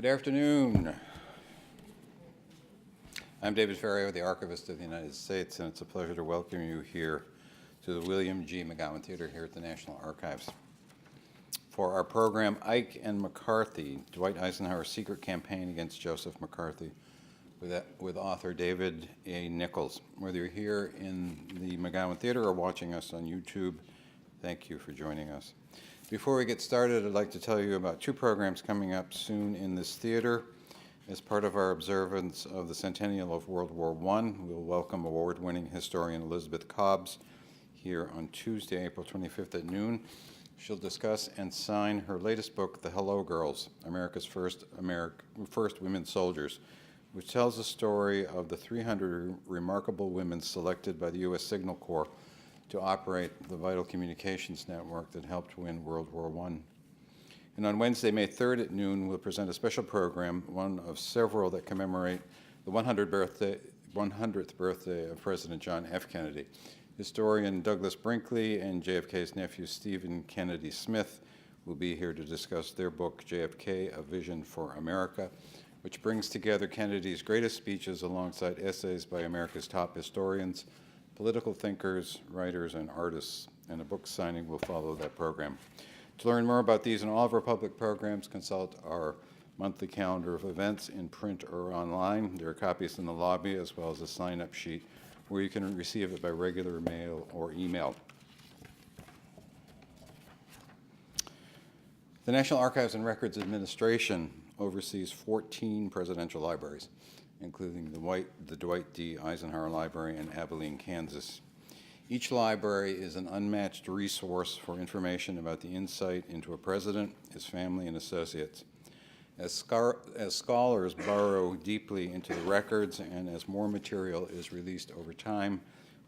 Good afternoon. I'm David Ferriero, the Archivist of the United States, and it's a pleasure to welcome you here to the William G. McGowan Theater here at the National Archives. For our program, Ike and McCarthy, Dwight Eisenhower's Secret Campaign Against Joseph McCarthy, with author David A. Nichols. Whether you're here in the McGowan Theater or watching us on YouTube, thank you for joining us. Before we get started, I'd like to tell you about two programs coming up soon in this theater. As part of our observance of the centennial of World War I, we'll welcome award-winning historian Elizabeth Cobbs here on Tuesday, April 25th at noon. She'll discuss and sign her latest book, The Hello Girls, America's First Women Soldiers, which tells the story of the 300 remarkable women selected by the U.S. Signal Corps to operate the vital communications network that helped win World War I. And on Wednesday, May 3rd at noon, we'll present a special program, one of several that commemorate the 100th birthday of President John F. Kennedy. Historian Douglas Brinkley and JFK's nephew Stephen Kennedy Smith will be here to discuss their book, JFK, A Vision for America, which brings together Kennedy's greatest speeches alongside essays by America's top historians, political thinkers, writers, and artists, and a book signing will follow that program. To learn more about these and all of our public programs, consult our monthly calendar of events in print or online. There are copies in the lobby as well as a sign-up sheet where you can receive it by regular mail or email. The National Archives and Records Administration oversees 14 presidential libraries, including the Dwight D. Eisenhower Library in Abilene, Kansas. Each library is an unmatched resource for information about the insight into a president, his family, and associates. As scholars burrow deeply into the records and as more material is released over time,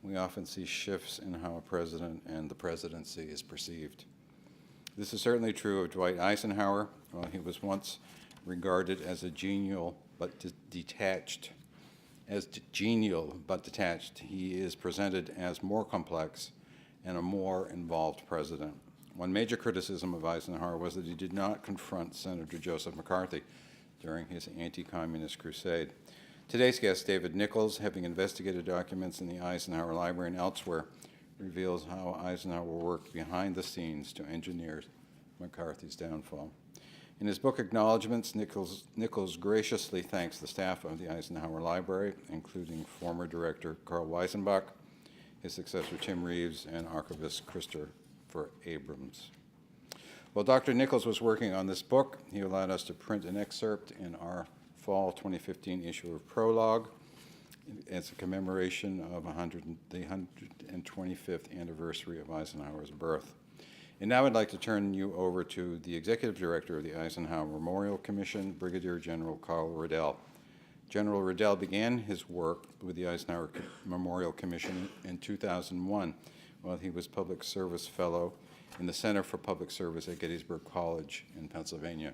we often see shifts in how a president and the presidency is perceived. This is certainly true of Dwight Eisenhower. While he was once regarded as a genial but detached, he is presented as more complex and a more involved president. One major criticism of Eisenhower was that he did not confront Senator Joseph McCarthy during his anti-communist crusade. Today's guest, David Nichols, having investigated documents in the Eisenhower Library and elsewhere, reveals how Eisenhower worked behind the scenes to engineer McCarthy's downfall. In his book Acknowledgments, Nichols graciously thanks the staff of the Eisenhower Library, including former director Carl Weisenbach, his successor Tim Reeves, and archivist Christopher Abrams. While Dr. Nichols was working on this book, he allowed us to print an excerpt in our fall 2015 issue of Prologue. It's a commemoration of the 125th anniversary of Eisenhower's birth. And now I'd like to turn you over to the Executive Director of the Eisenhower Memorial Commission, Brigadier General Carl Riddell. General Riddell began his work with the Eisenhower Memorial Commission in 2001 while he was Public Service Fellow in the Center for Public Service at Gettysburg College in Pennsylvania.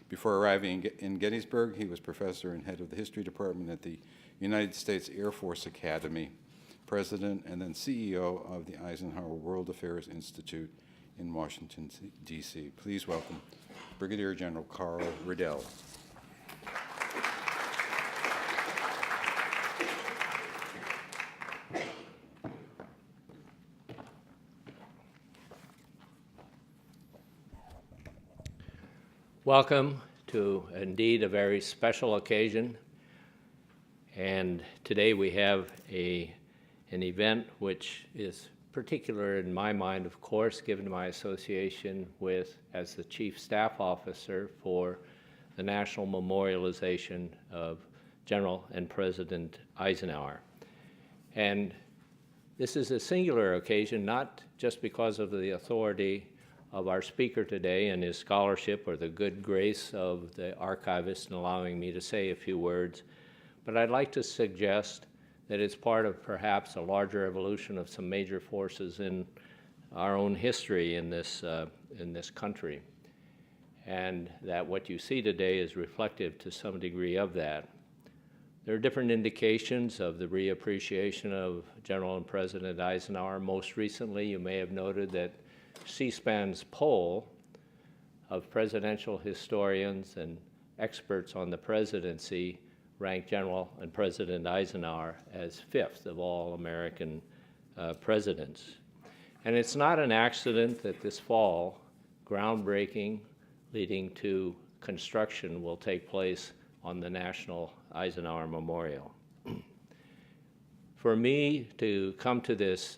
Before arriving in Gettysburg, he was professor and head of the History Department at the United States Air Force Academy, president and then CEO of the Eisenhower World Affairs Institute in Washington, D.C. Please welcome Brigadier General Carl Riddell. Welcome to indeed a very special occasion. And today we have an event which is particular in my mind, of course, given my association with as the Chief Staff Officer for the National Memorialization of General and President Eisenhower. And this is a singular occasion, not just because of the authority of our speaker today and his scholarship or the good grace of the archivist in allowing me to say a few words, but I'd like to suggest that it's part of perhaps a larger evolution of some major forces in our own history in this country, and that what you see today is reflective to some degree of that. There are different indications of the reappreciation of General and President Eisenhower. Most recently, you may have noted that C-SPAN's poll of presidential historians and experts on the presidency rank General and President Eisenhower as fifth of all American presidents. And it's not an accident that this fall, groundbreaking leading to construction will take place on the National Eisenhower Memorial. For me to come to this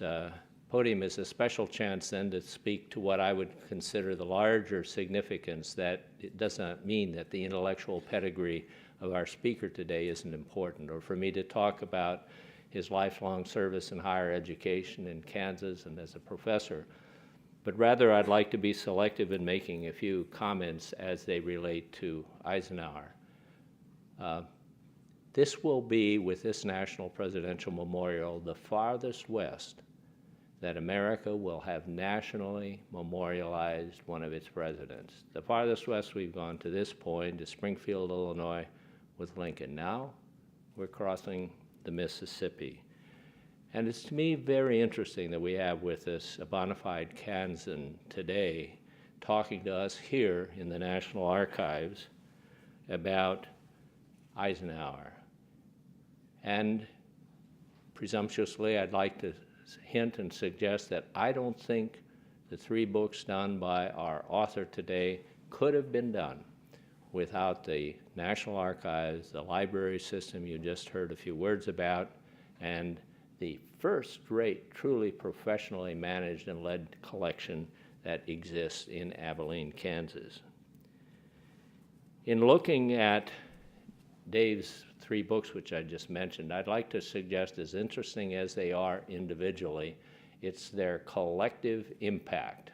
podium is a special chance then to speak to what I would consider the larger significance, that it does not mean that the intellectual pedigree of our speaker today isn't important, or for me to talk about his lifelong service in higher education in Kansas and as a professor, but rather I'd like to be selective in making a few comments as they relate to Eisenhower. This will be, with this National Presidential Memorial, the farthest west that America will have nationally memorialized one of its presidents. The farthest west we've gone to this point is Springfield, Illinois, with Lincoln. Now we're crossing the Mississippi. And it's, to me, very interesting that we have with us a bona fide Kansan today talking to us here in the National Archives about Eisenhower. And presumptuously, I'd like to hint and suggest that I don't think the three books done by our author today could have been done without the National Archives, the library system you just heard a few words about, and the first-rate, truly professionally managed and led collection that exists in Abilene, Kansas. In looking at Dave's three books, which I just mentioned, I'd like to suggest, as interesting as they are individually, it's their collective impact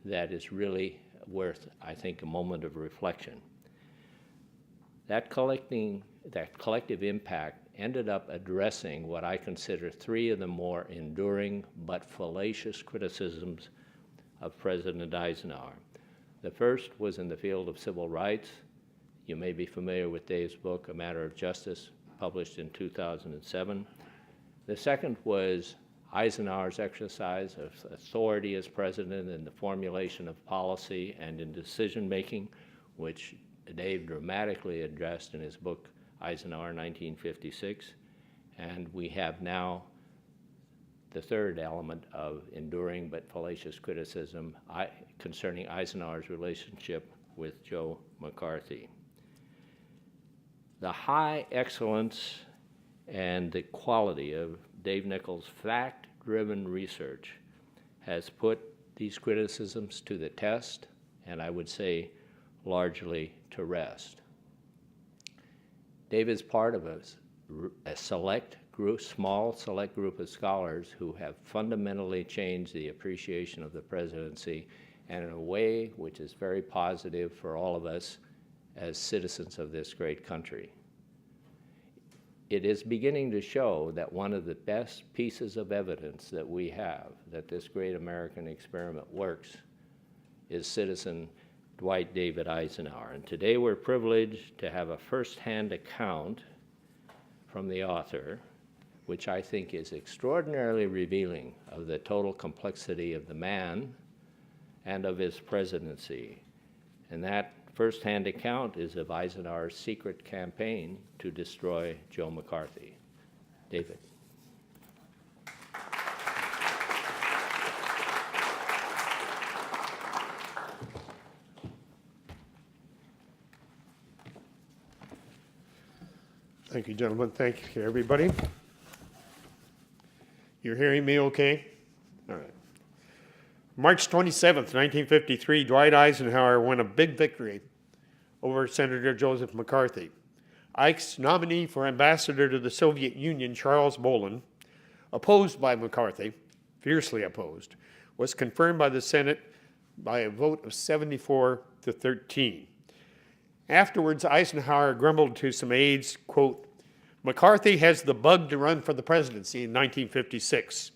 that is really worth, I think, a moment of reflection. That collective impact ended up addressing what I consider three of the more enduring but fallacious criticisms of President Eisenhower. The first was in the field of civil rights. You may be familiar with Dave's book, A Matter of Justice, published in 2007. The second was Eisenhower's exercise of authority as president in the formulation of policy and in decision-making, which Dave dramatically addressed in his book, Eisenhower, 1956. And we have now the third element of enduring but fallacious criticism concerning Eisenhower's relationship with Joe McCarthy. The high excellence and the quality of Dave Nichols' fact-driven research has put these criticisms to the test, and I would say largely to rest. Dave is part of a select group, small select group of scholars who have fundamentally changed the appreciation of the presidency, and in a way which is very positive for all of us as citizens of this great country. It is beginning to show that one of the best pieces of evidence that we have that this great American experiment works is citizen Dwight David Eisenhower. And today we're privileged to have a first-hand account from the author, which I think is extraordinarily revealing of the total complexity of the man and of his presidency. And that first-hand account is of Eisenhower's secret campaign to destroy Joe McCarthy. David. Thank you, gentlemen. Thank you, everybody. You're hearing me okay? All right. March 27th, 1953, Dwight Eisenhower won a big victory over Senator Joseph McCarthy. Ike's nominee for ambassador to the Soviet Union, Charles Bolin, opposed by McCarthy, fiercely opposed, was confirmed by the Senate by a vote of 74-13. Afterwards, Eisenhower grumbled to some aides, quote, "McCarthy has the bug to run for the presidency in 1956.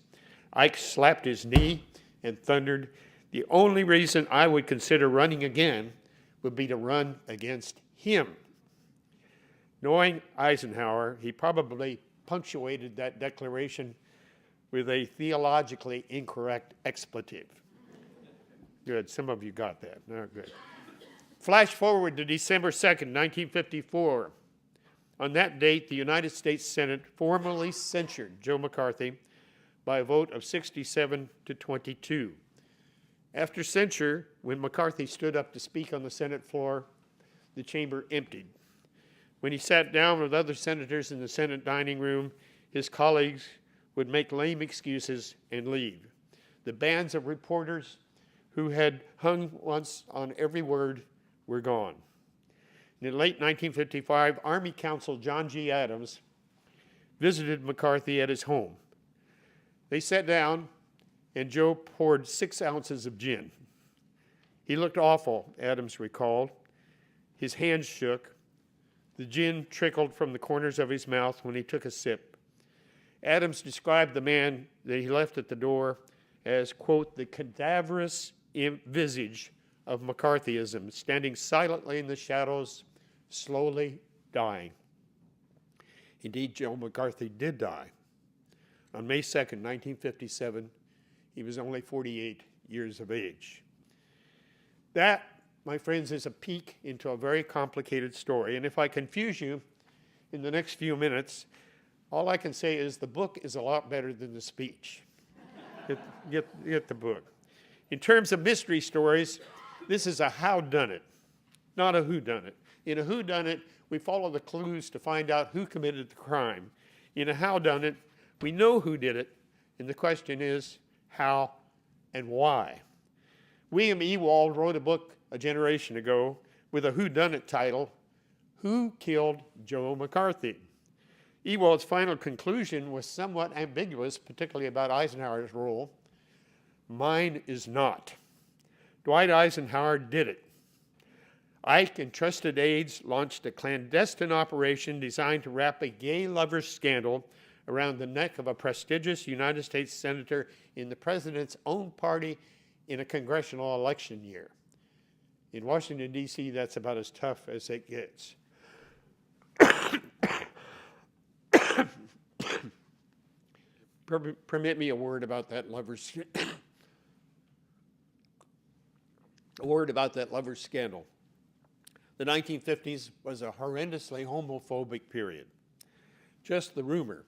Ike slapped his knee and thundered, "The only reason I would consider running again would be to run against him." Knowing Eisenhower, he probably punctuated that declaration with a theologically incorrect expletive. Good, some of you got that. No, good. Flash forward to December 2nd, 1954. On that date, the United States Senate formally censured Joe McCarthy by a vote of 67 to 22. After censure, when McCarthy stood up to speak on the Senate floor, the chamber emptied. When he sat down with other senators in the Senate dining room, his colleagues would make lame excuses and leave. The bands of reporters who had hung once on every word were gone. In late 1955, Army Counsel John G. Adams visited McCarthy at his home. They sat down, and Joe poured 6 ounces of gin. He looked awful, Adams recalled. His hands shook. The gin trickled from the corners of his mouth when he took a sip. Adams described the man that he left at the door as, quote, the cadaverous visage of McCarthyism, standing silently in the shadows, slowly dying. Indeed, Joe McCarthy did die. On May 2nd, 1957, he was only 48 years of age. That, my friends, is a peek into a very complicated story. And if I confuse you in the next few minutes, all I can say is the book is a lot better than the speech. Get the book. In terms of mystery stories, this is a howdunit, not a whodunit. In a whodunit, we follow the clues to find out who committed the crime. In a howdunit, we know who did it, and the question is how and why. William Ewald wrote a book a generation ago with a whodunit title, Who Killed Joe McCarthy? Ewald's final conclusion was somewhat ambiguous, particularly about Eisenhower's role. Mine is not. Dwight Eisenhower did it. Ike and trusted aides launched a clandestine operation designed to wrap a gay lover's scandal around the neck of a prestigious United States senator in the president's own party in a congressional election year. In Washington, D.C., that's about as tough as it gets. Permit me a word about that lover's scandal. The 1950s was a horrendously homophobic period. Just the rumor,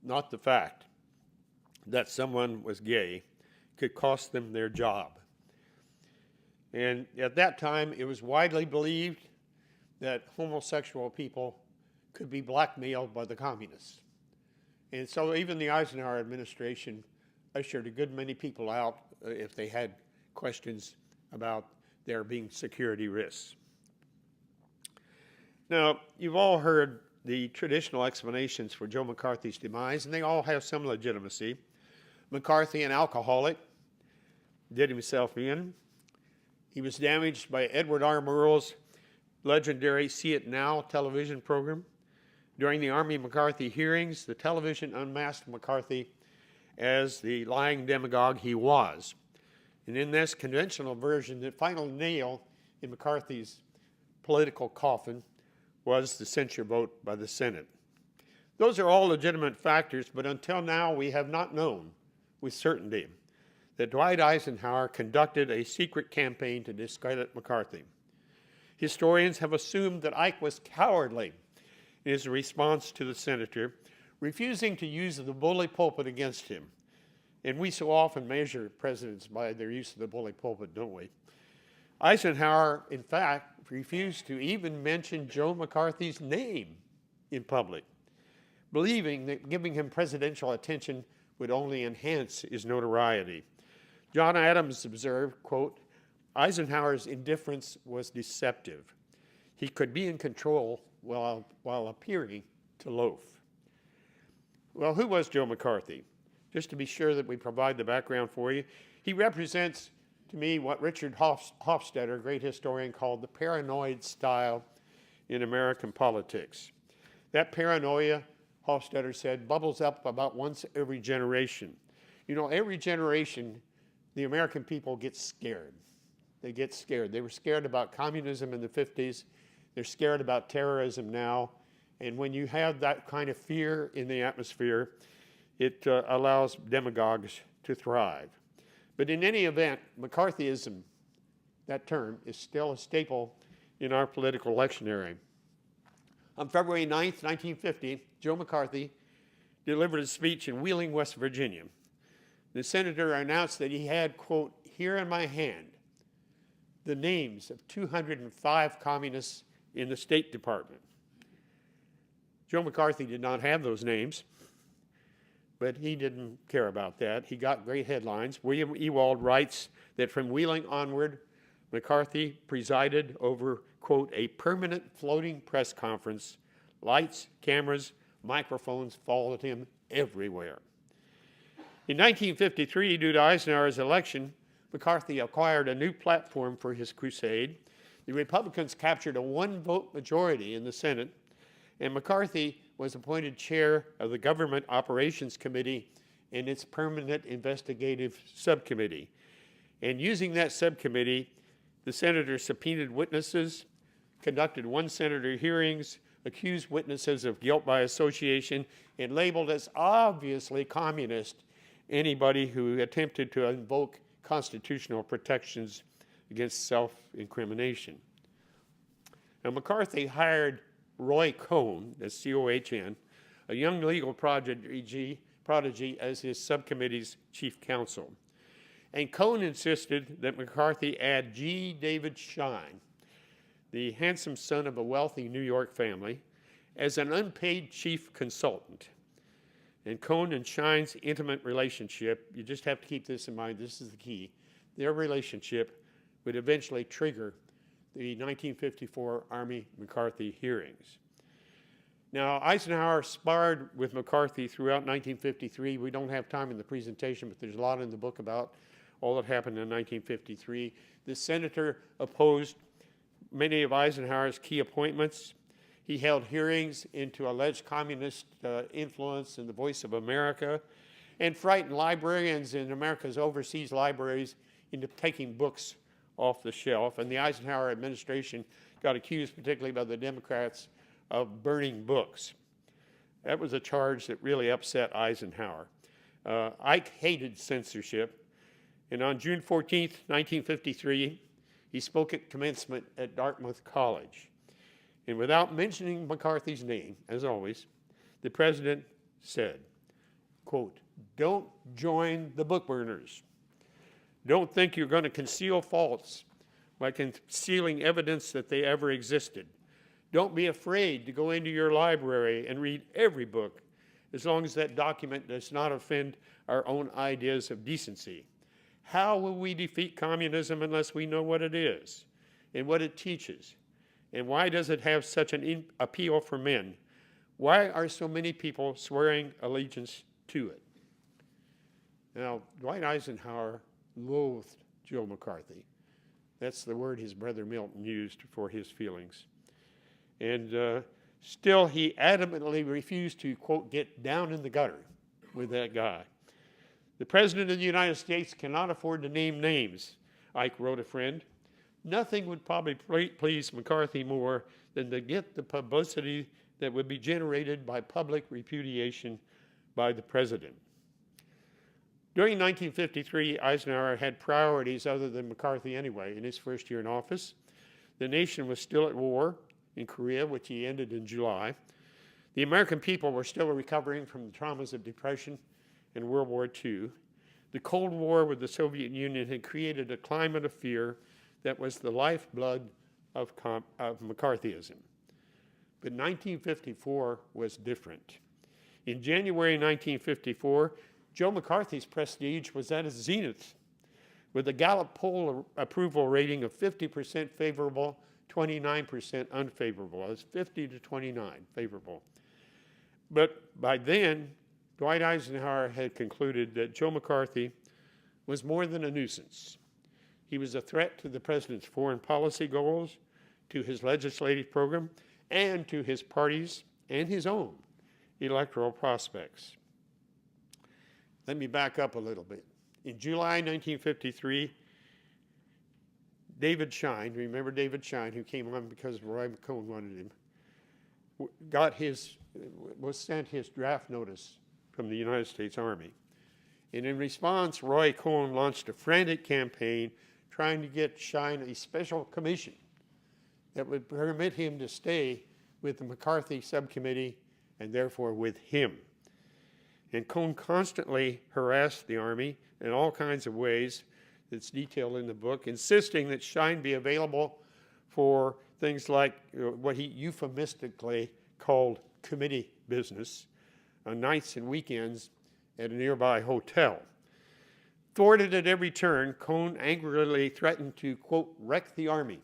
not the fact, that someone was gay could cost them their job. And at that time, it was widely believed that homosexual people could be blackmailed by the communists. And so even the Eisenhower administration ushered a good many people out if they had questions about there being security risks. Now, you've all heard the traditional explanations for Joe McCarthy's demise, and they all have some legitimacy. McCarthy, an alcoholic, did himself in. He was damaged by Edward R. Murrow's legendary See It Now television program. During the Army McCarthy hearings, the television unmasked McCarthy as the lying demagogue he was. And in this conventional version, the final nail in McCarthy's political coffin was the censure vote by the Senate. Those are all legitimate factors, but until now we have not known with certainty that Dwight Eisenhower conducted a secret campaign to discredit McCarthy. Historians have assumed that Ike was cowardly in his response to the senator, refusing to use the bully pulpit against him. And we so often measure presidents by their use of the bully pulpit, don't we? Eisenhower, in fact, refused to even mention Joe McCarthy's name in public, believing that giving him presidential attention would only enhance his notoriety. John Adams observed, quote, Eisenhower's indifference was deceptive. He could be in control while appearing to loaf. Well, who was Joe McCarthy? Just to be sure that we provide the background for you, he represents to me what Richard Hofstadter, a great historian, called the paranoid style in American politics. That paranoia, Hofstadter said, bubbles up about once every generation. You know, every generation, the American people get scared. They get scared. They were scared about communism in the 50s. They're scared about terrorism now. And when you have that kind of fear in the atmosphere, it allows demagogues to thrive. But in any event, McCarthyism, that term, is still a staple in our political lectionary. On February 9th, 1950, Joe McCarthy delivered a speech in Wheeling, West Virginia. The senator announced that he had, quote, "here in my hand the names of 205 communists in the State Department." Joe McCarthy did not have those names, but he didn't care about that. He got great headlines. William Ewald writes that from Wheeling onward, McCarthy presided over, quote, "a permanent floating press conference. Lights, cameras, microphones followed him everywhere." In 1953, due to Eisenhower's election, McCarthy acquired a new platform for his crusade. The Republicans captured a one-vote majority in the Senate, and McCarthy was appointed chair of the Government Operations Committee and its permanent investigative subcommittee. And using that subcommittee, the senator subpoenaed witnesses, conducted one-senator hearings, accused witnesses of guilt by association, and labeled as obviously communist anybody who attempted to invoke constitutional protections against self-incrimination. Now, McCarthy hired Roy Cohn, that's C-O-H-N, a young legal prodigy as his subcommittee's chief counsel. And Cohn insisted that McCarthy add G. David Schein, the handsome son of a wealthy New York family, as an unpaid chief consultant. And Cohn and Schein's intimate relationship, you just have to keep this in mind, this is the key, their relationship would eventually trigger the 1954 Army-McCarthy hearings. Now, Eisenhower sparred with McCarthy throughout 1953. We don't have time in the presentation, but there's a lot in the book about all that happened in 1953. The senator opposed many of Eisenhower's key appointments. He held hearings into alleged communist influence in the Voice of America and frightened librarians in America's overseas libraries into taking books off the shelf. And the Eisenhower administration got accused, particularly by the Democrats, of burning books. That was a charge that really upset Eisenhower. Ike hated censorship, and on June 14th, 1953, he spoke at commencement at Dartmouth College. And without mentioning McCarthy's name, as always, the president said, quote, "Don't join the book burners. Don't think you're going to conceal faults by concealing evidence that they ever existed. Don't be afraid to go into your library and read every book as long as that document does not offend our own ideas of decency. How will we defeat communism unless we know what it is and what it teaches? And why does it have such an appeal for men? Why are so many people swearing allegiance to it?" Now, Dwight Eisenhower loathed Joe McCarthy. That's the word his brother Milton used for his feelings. And still, he adamantly refused to, quote, "get down in the gutter with that guy." "The President of the United States cannot afford to name names," Ike wrote a friend. "Nothing would probably please McCarthy more than to get the publicity that would be generated by public repudiation by the President." During 1953, Eisenhower had priorities other than McCarthy anyway. In his first year in office, the nation was still at war in Korea, which he ended in July. The American people were still recovering from the traumas of Depression and World War II. The Cold War with the Soviet Union had created a climate of fear that was the lifeblood of McCarthyism. But 1954 was different. In January 1954, Joe McCarthy's prestige was at its zenith, with a Gallup poll approval rating of 50% favorable, 29% unfavorable. It was 50 to 29 favorable. But by then, Dwight Eisenhower had concluded that Joe McCarthy was more than a nuisance. He was a threat to the president's foreign policy goals, to his legislative program, and to his party's and his own electoral prospects. Let me back up a little bit. In July 1953, David Schein, remember David Schein, who came on because Roy Cohn wanted him, was sent his draft notice from the United States Army. And in response, Roy Cohn launched a frantic campaign trying to get Schein a special commission that would permit him to stay with the McCarthy subcommittee and therefore with him. And Cone constantly harassed the Army in all kinds of ways that's detailed in the book, insisting that Schein be available for things like what he euphemistically called committee business on nights and weekends at a nearby hotel. Thwarted at every turn, Cone angrily threatened to, quote, wreck the Army.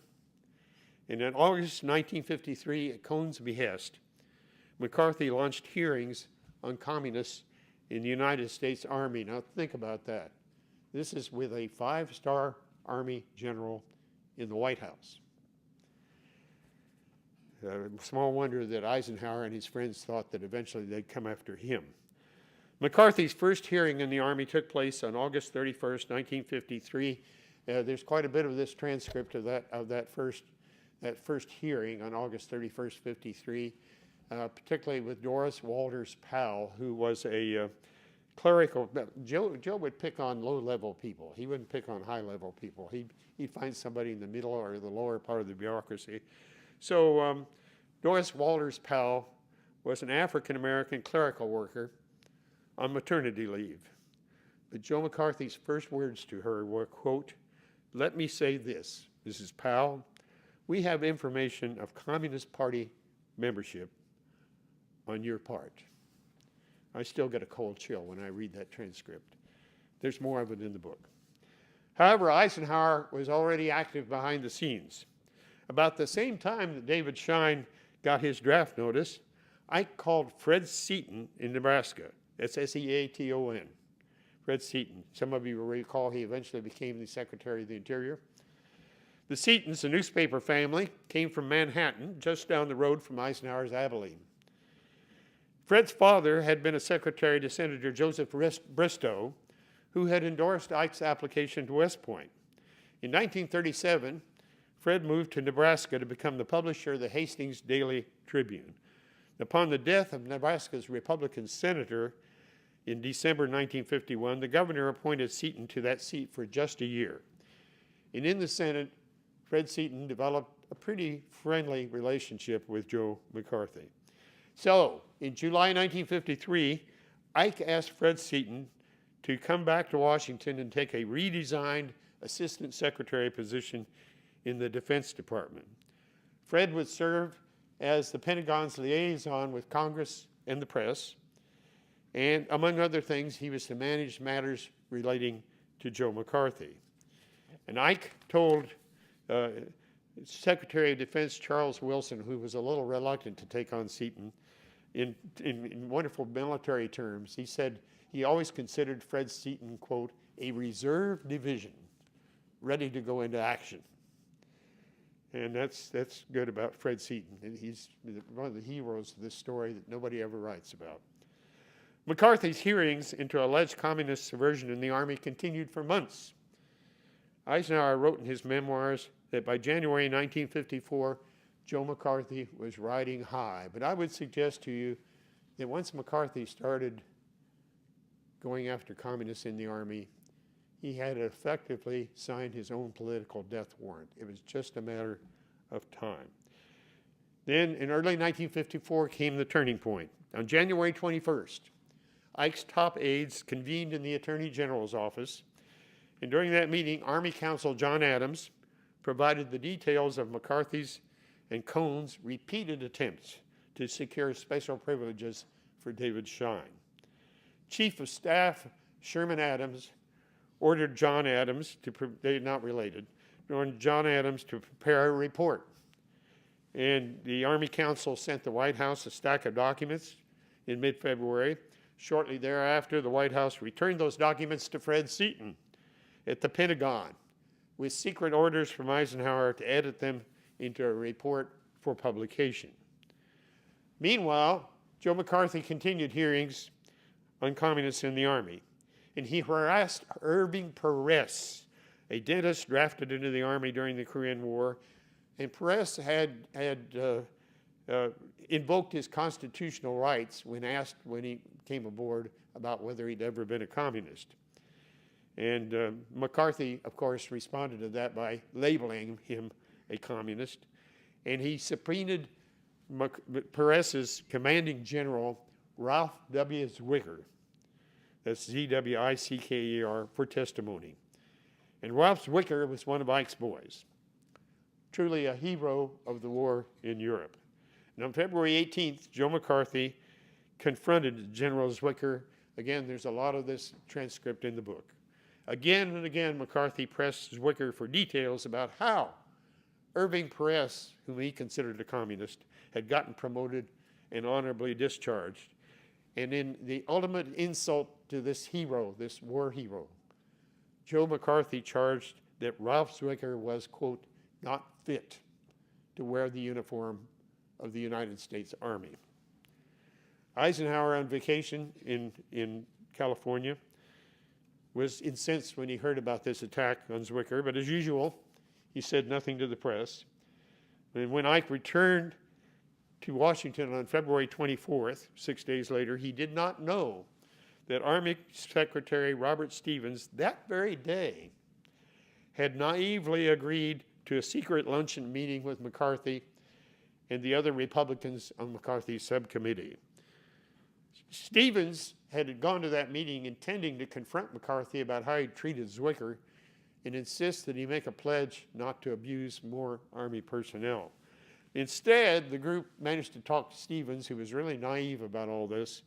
And in August 1953, at Cone's behest, McCarthy launched hearings on communists in the United States Army. Now think about that. This is with a 5-star Army general in the White House. Small wonder that Eisenhower and his friends thought that eventually they'd come after him. McCarthy's first hearing in the Army took place on August 31st, 1953. There's quite a bit of this transcript of that first hearing on August 31st, 53, particularly with Doris Walters Powell, who was a clerical. Joe would pick on low-level people. He wouldn't pick on high-level people. He'd find somebody in the middle or the lower part of the bureaucracy. So Doris Walters Powell was an African-American clerical worker on maternity leave. But Joe McCarthy's first words to her were, quote, "Let me say this, Mrs. Powell, we have information of Communist Party membership on your part." I still get a cold chill when I read that transcript. There's more of it in the book. However, Eisenhower was already active behind the scenes. About the same time that David Schein got his draft notice, Ike called Fred Seaton in Nebraska. That's S-E-A-T-O-N. Fred Seaton. Some of you will recall he eventually became the Secretary of the Interior. The Seatons, a newspaper family, came from Manhattan, just down the road from Eisenhower's Abilene. Fred's father had been a secretary to Senator Joseph Bristow, who had endorsed Ike's application to West Point. In 1937, Fred moved to Nebraska to become the publisher of the Hastings Daily Tribune. Upon the death of Nebraska's Republican senator in December 1951, the governor appointed Seaton to that seat for just a year. And in the Senate, Fred Seaton developed a pretty friendly relationship with Joe McCarthy. So, in July 1953, Ike asked Fred Seaton to come back to Washington and take a redesigned assistant secretary position in the Defense Department. Fred would serve as the Pentagon's liaison with Congress and the press, and among other things, he was to manage matters relating to Joe McCarthy. And Ike told Secretary of Defense Charles Wilson, who was a little reluctant to take on Seaton, in wonderful military terms, he said he always considered Fred Seaton, quote, a reserve division ready to go into action. And that's good about Fred Seaton. And he's one of the heroes of this story that nobody ever writes about. McCarthy's hearings into alleged communist subversion in the Army continued for months. Eisenhower wrote in his memoirs that by January 1954, Joe McCarthy was riding high. But I would suggest to you that once McCarthy started going after communists in the Army, he had effectively signed his own political death warrant. It was just a matter of time. Then, in early 1954, came the turning point. On January 21st, Ike's top aides convened in the Attorney General's office, and during that meeting, Army Counsel John Adams provided the details of McCarthy's and Cone's repeated attempts to secure special privileges for David Schein. Chief of Staff Sherman Adams ordered John Adams they're not related, ordered John Adams to prepare a report. And the Army Council sent the White House a stack of documents in mid-February. Shortly thereafter, the White House returned those documents to Fred Seaton at the Pentagon with secret orders from Eisenhower to edit them into a report for publication. Meanwhile, Joe McCarthy continued hearings on communists in the Army, and he harassed Irving Perez, a dentist drafted into the Army during the Korean War, and Perez had invoked his constitutional rights when asked when he came aboard about whether he'd ever been a communist. And McCarthy, of course, responded to that by labeling him a communist. and he subpoenaed Perez's commanding general, Ralph W. Zwicker, that's Z-W-I-C-K-E-R, for testimony. And Ralph Zwicker was one of Ike's boys, truly a hero of the war in Europe. And on February 18th, Joe McCarthy confronted General Zwicker. Again, there's a lot of this transcript in the book. Again and again, McCarthy pressed Zwicker for details about how Irving Perez, whom he considered a communist, had gotten promoted and honorably discharged. And in the ultimate insult to this hero, this war hero, Joe McCarthy charged that Ralph Zwicker was, quote, not fit to wear the uniform of the United States Army. Eisenhower, on vacation in California, was incensed when he heard about this attack on Zwicker, but as usual, he said nothing to the press. And when Ike returned to Washington on February 24th, 6 days later, he did not know that Army Secretary Robert Stevens, that very day, had naively agreed to a secret luncheon meeting with McCarthy and the other Republicans on McCarthy's subcommittee. Stevens had gone to that meeting intending to confront McCarthy about how he treated Zwicker and insist that he make a pledge not to abuse more Army personnel. Instead, the group managed to talk Stevens, who was really naive about all this,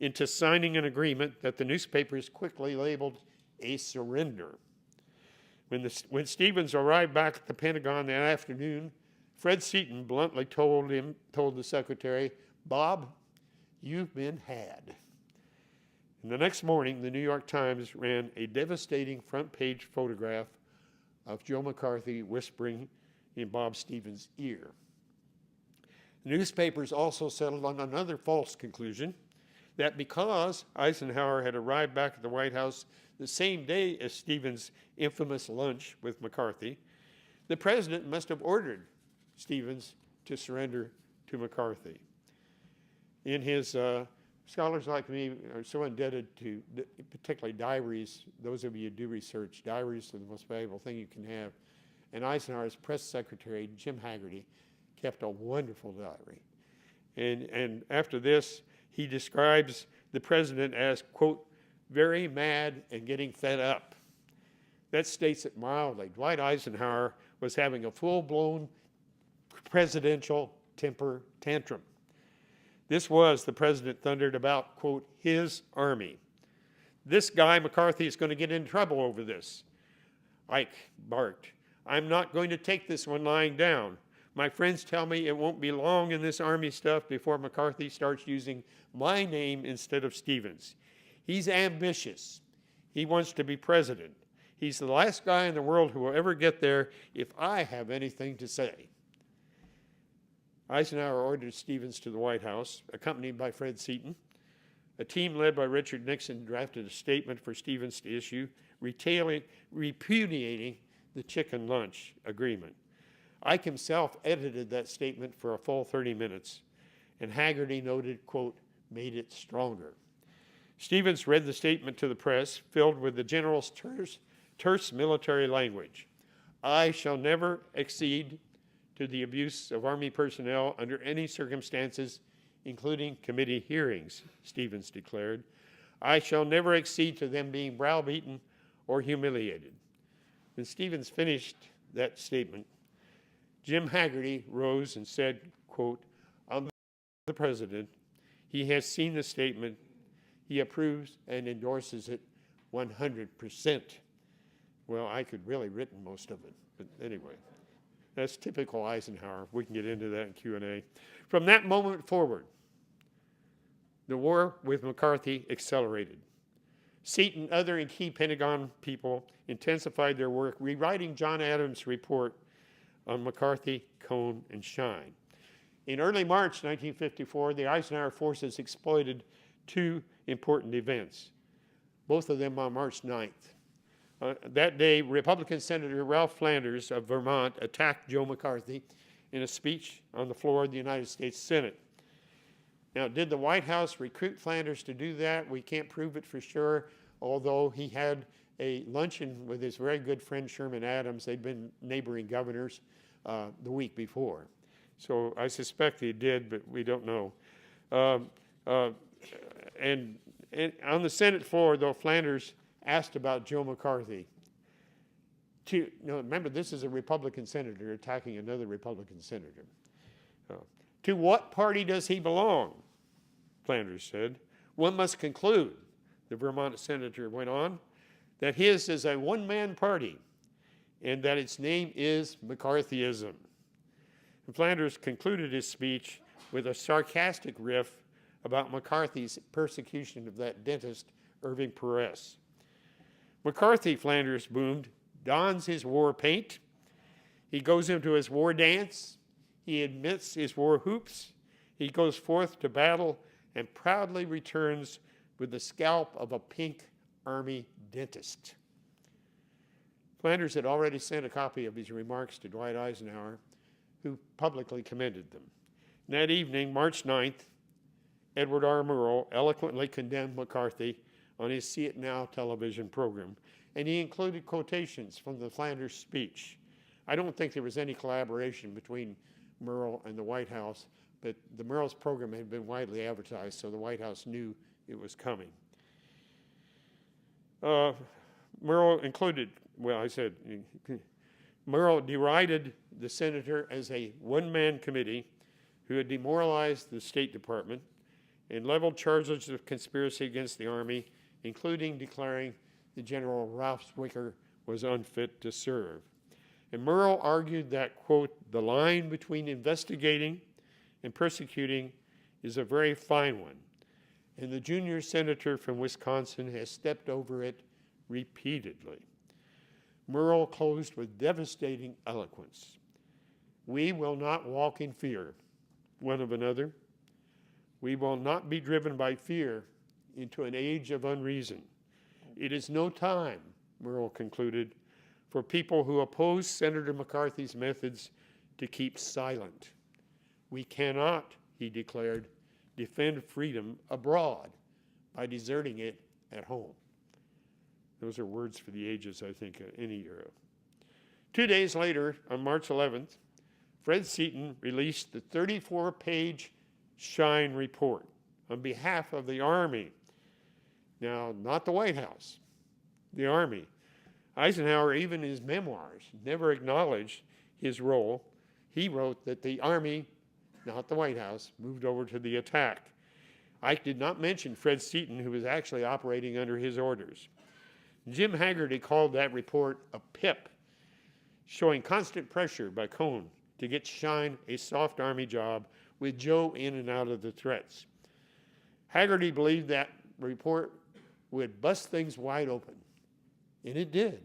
into signing an agreement that the newspapers quickly labeled a surrender. When Stevens arrived back at the Pentagon that afternoon, Fred Seaton bluntly told the secretary, "Bob, you've been had." And the next morning, the New York Times ran a devastating front-page photograph of Joe McCarthy whispering in Bob Stevens' ear. The newspapers also settled on another false conclusion, that because Eisenhower had arrived back at the White House the same day as Stevens' infamous lunch with McCarthy, the president must have ordered Stevens to surrender to McCarthy. In his scholars like me are so indebted to particularly diaries. Those of you who do research, diaries are the most valuable thing you can have. And Eisenhower's press secretary, Jim Haggerty, kept a wonderful diary. And after this, he describes the president as, quote, very mad and getting fed up. That states it mildly. Dwight Eisenhower was having a full-blown presidential temper tantrum. This was, the president thundered about, quote, his army. This guy, McCarthy, is going to get in trouble over this. Ike barked, I'm not going to take this one lying down. My friends tell me it won't be long in this army stuff before McCarthy starts using my name instead of Stevens. He's ambitious. He wants to be president. He's the last guy in the world who will ever get there if I have anything to say. Eisenhower ordered Stevens to the White House, accompanied by Fred Seaton. A team led by Richard Nixon drafted a statement for Stevens to issue, repudiating the chicken lunch agreement. Ike himself edited that statement for a full 30 minutes, and Haggerty noted, quote, made it stronger. Stevens read the statement to the press, filled with the general's terse military language. I shall never accede to the abuse of Army personnel under any circumstances, including committee hearings, Stevens declared. I shall never accede to them being browbeaten or humiliated. When Stevens finished that statement, Jim Haggerty rose and said, quote, on the president, he has seen the statement, he approves and endorses it 100%. Well, I could really written most of it, but anyway. That's typical Eisenhower. We can get into that in Q&A. From that moment forward, the war with McCarthy accelerated. Seaton and other key Pentagon people intensified their work, rewriting John Adams' report on McCarthy, Cone, and Shine. In early March 1954, the Eisenhower forces exploited two important events, both of them on March 9th. That day, Republican Senator Ralph Flanders of Vermont attacked Joe McCarthy in a speech on the floor of the United States Senate. Now, did the White House recruit Flanders to do that? We can't prove it for sure, although he had a luncheon with his very good friend Sherman Adams. They'd been neighboring governors the week before. So I suspect he did, but we don't know. And on the Senate floor, though, Flanders asked about Joe McCarthy. Remember, this is a Republican senator attacking another Republican senator. To what party does he belong? Flanders said. One must conclude, the Vermont senator went on, that his is a one-man party and that its name is McCarthyism. And Flanders concluded his speech with a sarcastic riff about McCarthy's persecution of that dentist, Irving Perez. McCarthy, Flanders boomed, dons his war paint. He goes into his war dance. He admits his war hoops. He goes forth to battle and proudly returns with the scalp of a pink army dentist. Flanders had already sent a copy of his remarks to Dwight Eisenhower, who publicly commended them. And that evening, March 9th, Edward R. Murrow eloquently condemned McCarthy on his See It Now television program, and he included quotations from the Flanders speech. I don't think there was any collaboration between Murrow and the White House, but the Murrow's program had been widely advertised, so the White House knew it was coming. Murrow included, Murrow derided the senator as a one-man committee who had demoralized the State Department and leveled charges of conspiracy against the Army, including declaring that General Ralph Zwicker was unfit to serve. And Murrow argued that, quote, the line between investigating and persecuting is a very fine one, and the junior senator from Wisconsin has stepped over it repeatedly. Murrow closed with devastating eloquence. We will not walk in fear one of another. We will not be driven by fear into an age of unreason. It is no time, Murrow concluded, for people who oppose Senator McCarthy's methods to keep silent. We cannot, he declared, defend freedom abroad by deserting it at home. Those are words for the ages, I think, any era. 2 days later, on March 11th, Fred Seaton released the 34-page Shine report on behalf of the Army. Now, not the White House, the Army. Eisenhower, even in his memoirs, never acknowledged his role. He wrote that the Army, not the White House, moved over to the attack. Ike did not mention Fred Seaton, who was actually operating under his orders. Jim Haggerty called that report a pip, showing constant pressure by Cohn to get Shine a soft Army job with Joe in and out of the threats. Haggerty believed that report would bust things wide open, and it did.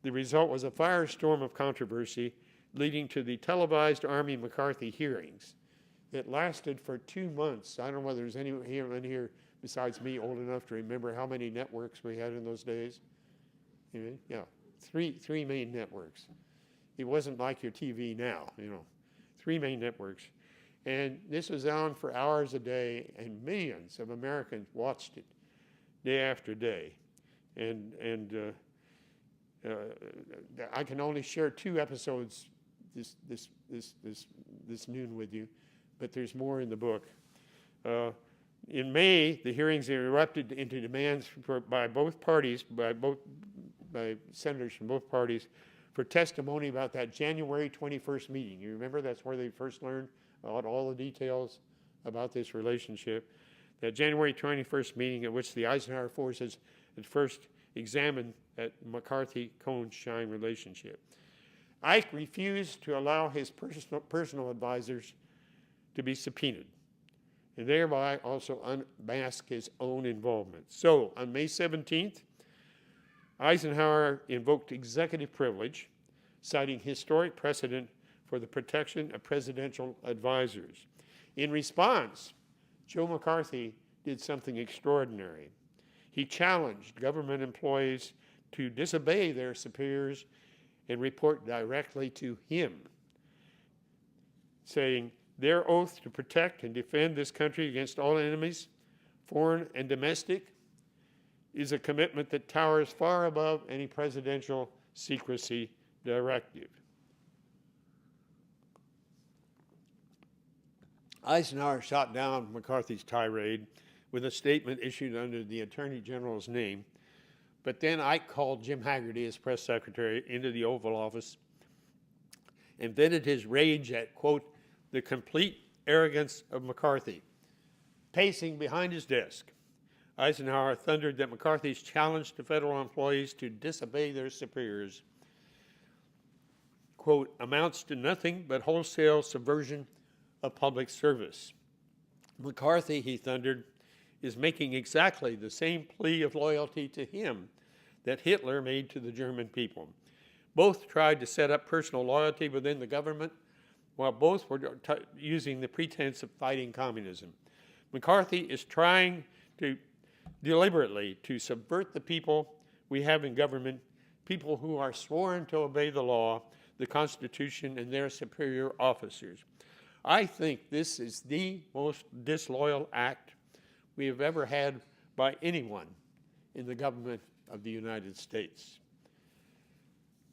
The result was a firestorm of controversy leading to the televised Army McCarthy hearings that lasted for 2 months. I don't know whether there's anyone here besides me old enough to remember how many networks we had in those days. Yeah, three main networks. It wasn't like your TV now, 3 main networks. And this was on for hours a day, and millions of Americans watched it day after day. And I can only share 2 episodes this noon with you, but there's more in the book. In May, the hearings erupted into demands by both parties, by senators from both parties, for testimony about that January 21st meeting. You remember that's where they first learned about all the details about this relationship. That January 21st meeting at which the Eisenhower forces had first examined that McCarthy-Cohn-Shine relationship. Ike refused to allow his personal advisors to be subpoenaed, and thereby also unmask his own involvement. So, on May 17th, Eisenhower invoked executive privilege, citing historic precedent for the protection of presidential advisors. In response, Joe McCarthy did something extraordinary. He challenged government employees to disobey their superiors and report directly to him, saying, their oath to protect and defend this country against all enemies, foreign and domestic, is a commitment that towers far above any presidential secrecy directive. Eisenhower shot down McCarthy's tirade with a statement issued under the Attorney General's name. But then Ike called Jim Haggerty, his press secretary, into the Oval Office and vented his rage at, quote, the complete arrogance of McCarthy. Pacing behind his desk, Eisenhower thundered that McCarthy's challenge to federal employees to disobey their superiors, quote, amounts to nothing but wholesale subversion of public service. McCarthy, he thundered, is making exactly the same plea of loyalty to him that Hitler made to the German people. Both tried to set up personal loyalty within the government, while both were using the pretense of fighting communism. McCarthy is trying to deliberately to subvert the people we have in government, people who are sworn to obey the law, the Constitution, and their superior officers. I think this is the most disloyal act we have ever had by anyone in the government of the United States.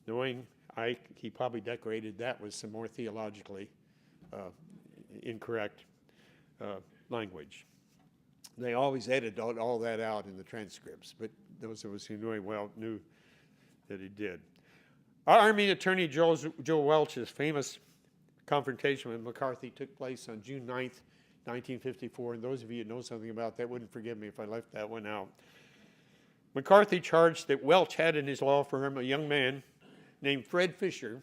Knowing Ike, he probably decorated that with some more theologically incorrect language. They always edited all that out in the transcripts, but those of us who knew him well knew that he did. Our Army Attorney Joe Welch's famous confrontation with McCarthy took place on June 9th, 1954, and those of you who know something about that wouldn't forgive me if I left that one out. McCarthy charged that Welch had in his law firm a young man named Fred Fisher,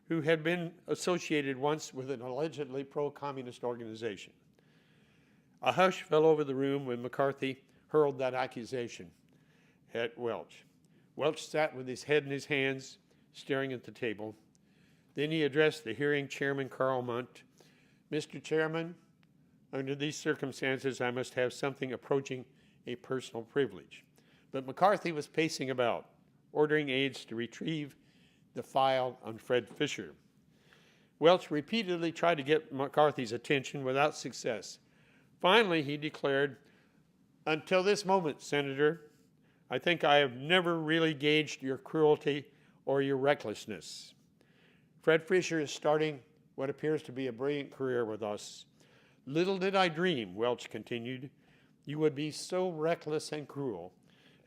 who had been associated once with an allegedly pro-communist organization. A hush fell over the room when McCarthy hurled that accusation at Welch. Welch sat with his head in his hands, staring at the table. Then he addressed the hearing chairman, Carl Munt. Mr. Chairman, under these circumstances, I must have something approaching a personal privilege. But McCarthy was pacing about, ordering aides to retrieve the file on Fred Fisher. Welch repeatedly tried to get McCarthy's attention without success. Finally, he declared, until this moment, Senator, I think I have never really gauged your cruelty or your recklessness. Fred Fisher is starting what appears to be a brilliant career with us. Little did I dream, Welch continued, you would be so reckless and cruel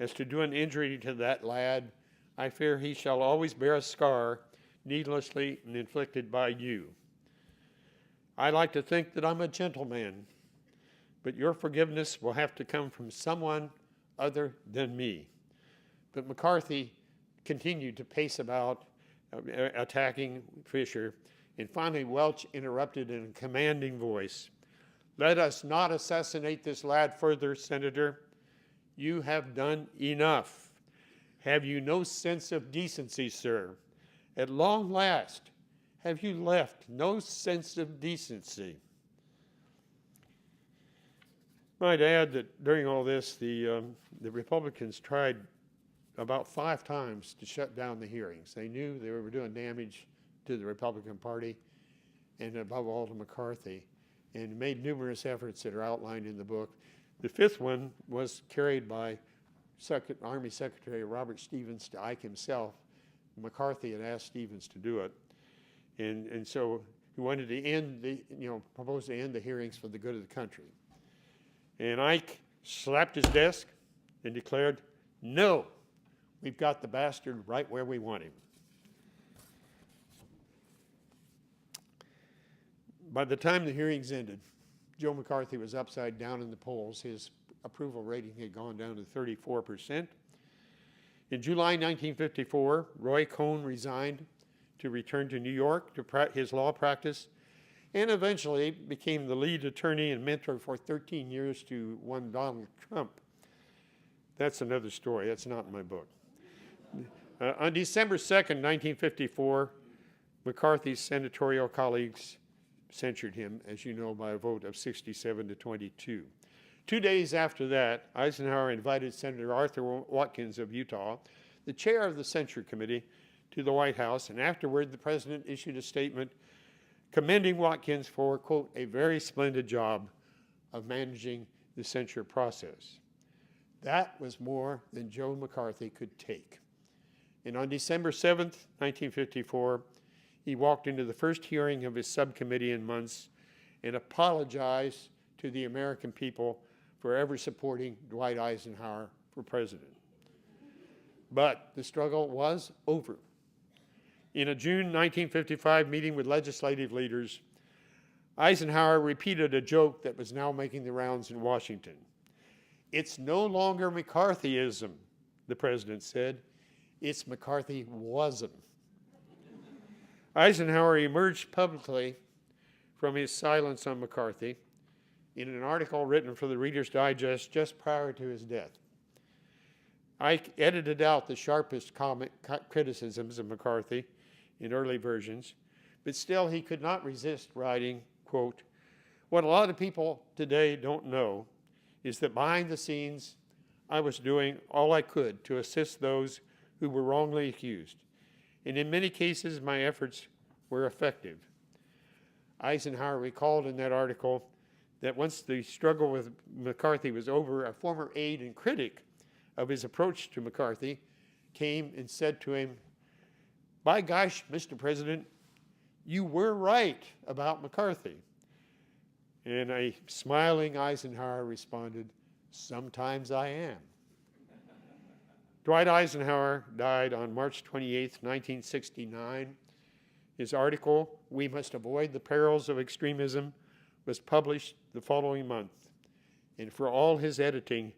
as to do an injury to that lad. I fear he shall always bear a scar needlessly inflicted by you. I like to think that I'm a gentleman, but your forgiveness will have to come from someone other than me. But McCarthy continued to pace about, attacking Fisher, and finally Welch interrupted in a commanding voice. Let us not assassinate this lad further, Senator. You have done enough. Have you no sense of decency, sir? At long last, have you left no sense of decency? Might add that during all this, the Republicans tried about 5 times to shut down the hearings. They knew they were doing damage to the Republican Party and above all to McCarthy, and made numerous efforts that are outlined in the book. The 5th one was carried by Army Secretary Robert Stevens to Ike himself. McCarthy had asked Stevens to do it. And so he wanted to end proposed to end the hearings for the good of the country. And Ike slapped his desk and declared, no, we've got the bastard right where we want him. By the time the hearings ended, Joe McCarthy was upside down in the polls. His approval rating had gone down to 34%. In July 1954, Roy Cohn resigned to return to New York to his law practice, and eventually became the lead attorney and mentor for 13 years to one Donald Trump. That's another story. That's not in my book. On December 2nd, 1954, McCarthy's senatorial colleagues censured him, as you know, by a vote of 67 to 22. 2 days after that, Eisenhower invited Senator Arthur Watkins of Utah, the chair of the Censure Committee, to the White House, and afterward the president issued a statement commending Watkins for, quote, a very splendid job of managing the censure process. That was more than Joe McCarthy could take. And on December 7th, 1954, he walked into the first hearing of his subcommittee in months and apologize to the American people for ever supporting Dwight Eisenhower for president. But the struggle was over. In a June 1955 meeting with legislative leaders, Eisenhower repeated a joke that was now making the rounds in Washington. "It's no longer McCarthyism," the president said. "It's McCarthyism." Eisenhower emerged publicly from his silence on McCarthy in an article written for the Reader's Digest just prior to his death. Ike edited out the sharpest criticisms of McCarthy in early versions, but still he could not resist writing, quote, "What a lot of people today don't know is that behind the scenes, I was doing all I could to assist those who were wrongly accused, and in many cases, my efforts were effective." Eisenhower recalled in that article that once the struggle with McCarthy was over, a former aide and critic of his approach to McCarthy came and said to him, "By gosh, Mr. President, you were right about McCarthy." And a smiling Eisenhower responded, "Sometimes I am." Dwight Eisenhower died on March 28, 1969. His article, "We Must Avoid the Perils of Extremism," was published the following month. And for all his editing,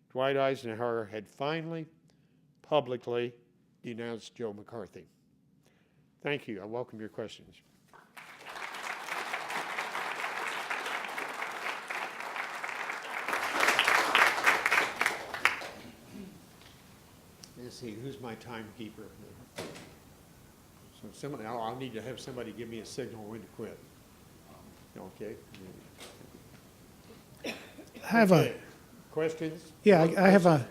Dwight Eisenhower had finally, publicly denounced Joe McCarthy. Thank you. I welcome your questions. Let's see, who's my timekeeper? So somebody, I'll need to have somebody give me a signal when to quit. Okay. I have Questions? yeah, I have a,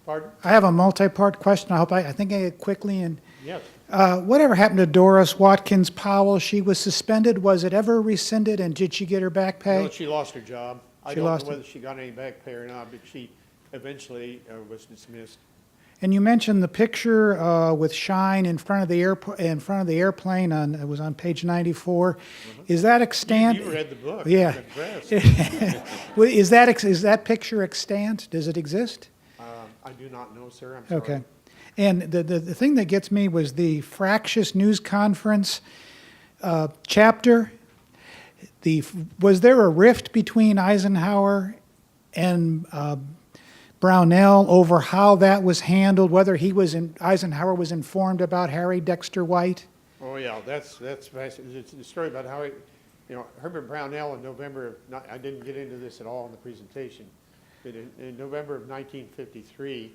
Pardon? I have a multi-part question. I think I get quickly. And Yes. whatever happened to Doris Watkins Powell? She was suspended. Was it ever rescinded? And did she get her back pay? No, she lost her job. I She don't lost know it. whether she got any back pay or not, but she eventually was dismissed. And you mentioned the picture with Shine in front of the airplane. It was on page 94. Is that extant? You read the book. Yeah. I'm impressed. Well, is that picture extant? Does it exist? I do not know, sir. I'm sorry. Okay. And the thing that gets me was the fractious news conference chapter. Was there a rift between Eisenhower and Brownell over how that was handled, whether Eisenhower was informed about Harry Dexter White? Oh, yeah, that's fascinating. It's the story about how Herbert Brownell in November of, I didn't get into this at all in the presentation, but in November of 1953,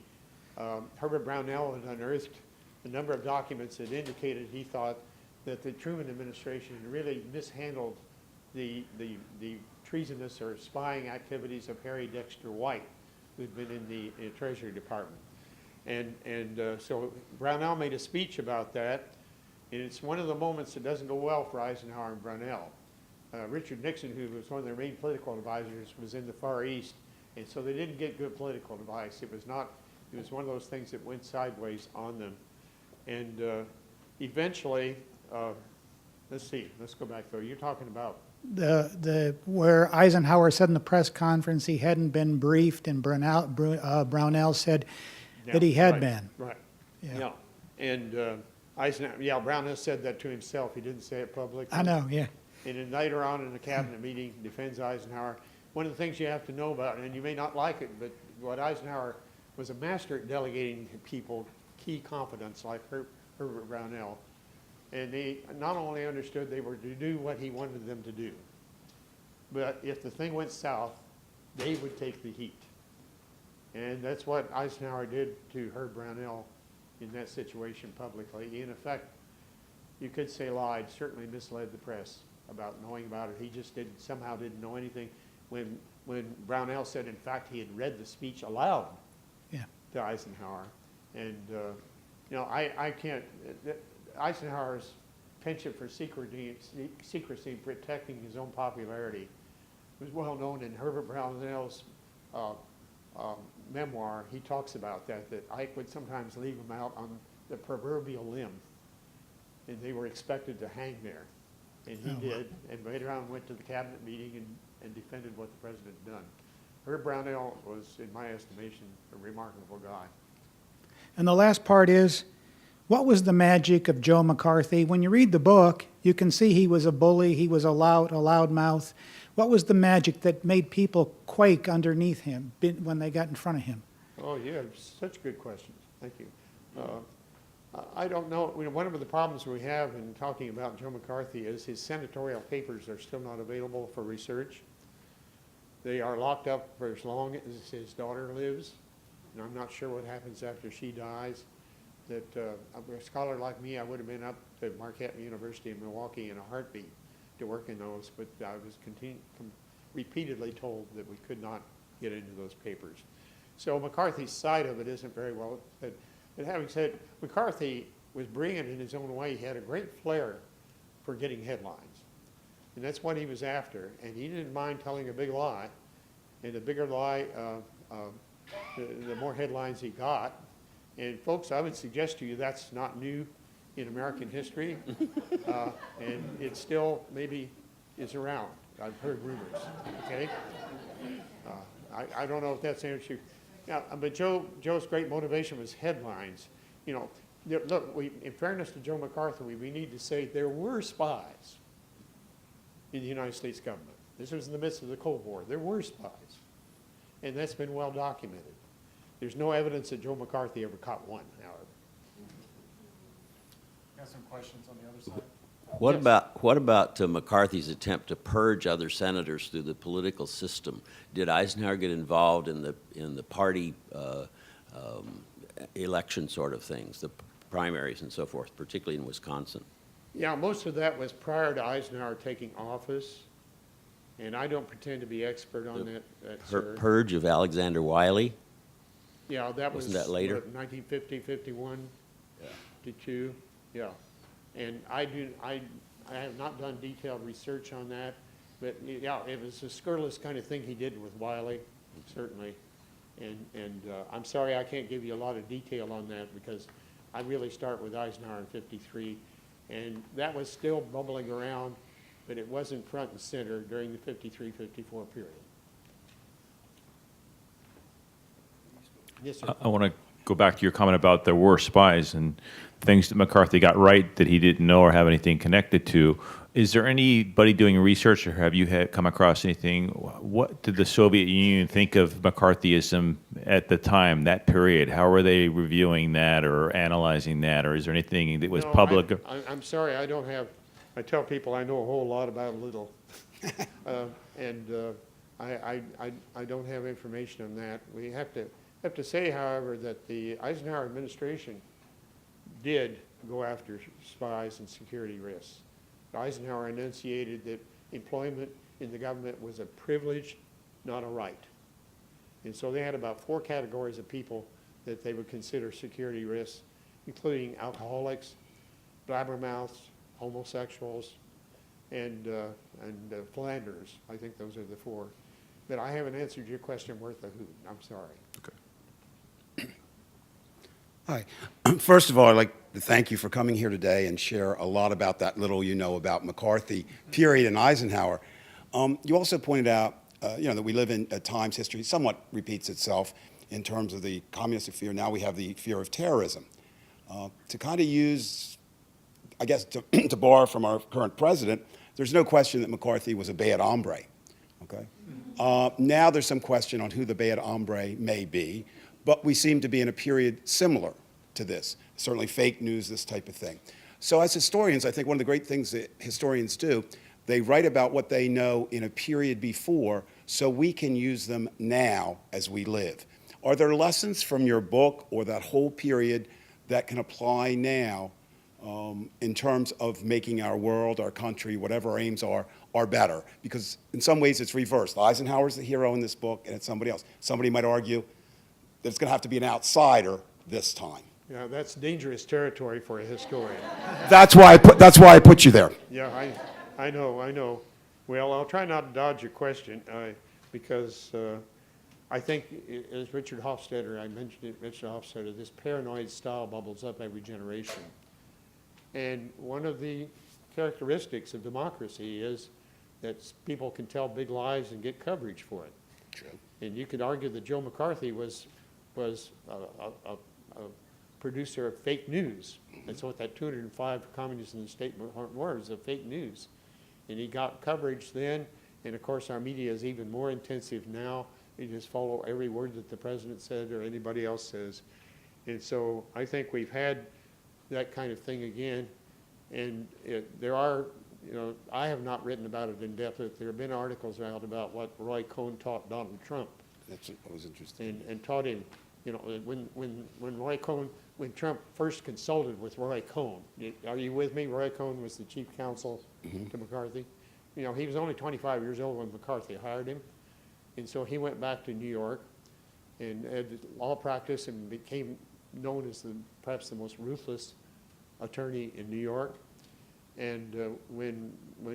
Herbert Brownell had unearthed a number of documents that indicated he thought that the Truman administration had really mishandled the treasonous or spying activities of Harry Dexter White, who'd been in the Treasury Department. And so Brownell made a speech about that, and it's one of the moments that doesn't go well for Eisenhower and Brownell. Richard Nixon, who was one of their main political advisors, was in the Far East, and so they didn't get good political advice. It was one of those things that went sideways on them. And eventually, let's go back though. You're talking about Where Eisenhower said in the press conference he hadn't been briefed, and Brownell said that he had been. Right. Yeah. And Eisenhower, Brownell said that to himself. He didn't say it publicly. I know, yeah. And then later on in the cabinet meeting, defends Eisenhower. One of the things you have to know about, and you may not like it, but what Eisenhower was a master at delegating to people key confidence like Herbert Brownell. And they not only understood they were to do what he wanted them to do, but if the thing went south, they would take the heat. And that's what Eisenhower did to Herb Brownell in that situation publicly. He, in effect, you could say lied, certainly misled the press about knowing about it. He just somehow didn't know anything. When Brownell said, in fact, he had read the speech aloud to Eisenhower. And, I can't, Eisenhower's penchant for secrecy and protecting his own popularity was well known in Herbert Brownell's memoir. He talks about that Ike would sometimes leave him out on the proverbial limb, and they were expected to hang there. And he did, and later on went to the cabinet meeting and defended what the president had done. Herb Brownell was, in my estimation, a remarkable guy. And the last part is, what was the magic of Joe McCarthy? When you read the book, you can see he was a bully, he was a loudmouth. What was the magic that made people quake underneath him when they got in front of him? Oh, you have such good questions. Thank you. I don't know. One of the problems we have in talking about Joe McCarthy is his senatorial papers are still not available for research. They are locked up for as long as his daughter lives, and I'm not sure what happens after she dies. That a scholar like me, I would have been up to Marquette University in Milwaukee in a heartbeat to work in those, but I was repeatedly told that we could not get into those papers. So McCarthy's side of it isn't very well. But having said, McCarthy was brilliant in his own way. He had a great flair for getting headlines. And that's what he was after. And he didn't mind telling a big lie. And the bigger lie, the more headlines he got. And folks, I would suggest to you that's not new in American history. And it still maybe is around. I've heard rumors, okay? I don't know if that's the answer. Now, but Joe's great motivation was headlines. You know, look, in fairness to Joe McCarthy, we need to say there were spies in the United States government. This was in the midst of the Cold War. There were spies, and that's been well documented. There's no evidence that Joe McCarthy ever caught one, however. Got some questions on the other side. What about McCarthy's attempt to purge other senators through the political system? Did Eisenhower get involved in the party election sort of things, the primaries and so forth, particularly in Wisconsin? Yeah, most of that was prior to Eisenhower taking office, and I don't pretend to be expert on that sir. Purge of Alexander Wiley? Yeah, that was Wasn't that later? 1950, 51, 52, yeah. And I have not done detailed research on that, but yeah, it was a scurrilous kind of thing he did with Wiley, certainly. And I'm sorry I can't give you a lot of detail on that because I really start with Eisenhower in 53, and that was still bubbling around, but it wasn't front and center during the 53, 54 period. Yes, sir. I want to go back to your comment about there were spies and things that McCarthy got right that he didn't know or have anything connected to. Is there anybody doing research, or have you come across anything? What did the Soviet Union think of McCarthyism at the time, that period? How were they reviewing that or analyzing that, or is there anything that was No, public? I'm sorry, I don't have, I tell people I know a whole lot about a little. I don't have information on that. We have to say, however, that the Eisenhower administration did go after spies and security risks. Eisenhower enunciated that employment in the government was a privilege, not a right. And so they had about 4 categories of people that they would consider security risks, including alcoholics, blabbermouths, homosexuals, and philanderers. I think those are the 4. But I haven't answered your question worth a hoot. I'm sorry. Hi. First of all, I'd like to thank you for coming here today and share a lot about that little you know about McCarthy period and Eisenhower. You also pointed out, that we live in, at times, history somewhat repeats itself in terms of the communist fear. Now we have the fear of terrorism. To kind of use, I guess, to borrow from our current president, there's no question that McCarthy was a bad hombre. Okay. Now there's some question on who the bad hombre may be. But we seem to be in a period similar to this, certainly fake news, this type of thing. So as historians, I think one of the great things that historians do, they write about what they know in a period before so we can use them now as we live. Are there lessons from your book or that whole period that can apply now in terms of making our world, our country, whatever our aims are better? Because in some ways it's reversed. Eisenhower's the hero in this book and it's somebody else. Somebody might argue that it's going to have to be an outsider this time. Yeah, that's dangerous territory for a historian. That's why I put you there. Yeah, I know. Well, I'll try not to dodge your question because I think, as Richard Hofstadter, I mentioned it, Richard Hofstadter, this paranoid style bubbles up every generation. And one of the characteristics of democracy is that people can tell big lies and get coverage for it. True. And you could argue that Joe McCarthy was a producer of fake news. That's what that 205 communists in the state was, of fake news. And he got coverage then, and of course our media is even more intensive now. They just follow every word that the president said or anybody else says. And so I think we've had that kind of thing again. And there are, I have not written about it in depth, but there have been articles out about what Roy Cohn taught Donald Trump. That was interesting. And taught him, when Trump first consulted with Roy Cohn, are you with me? Roy Cohn was the chief counsel to McCarthy. He was only 25 years old when McCarthy hired him. And so he went back to New York and had law practice and became known as perhaps the most ruthless attorney in New York. And when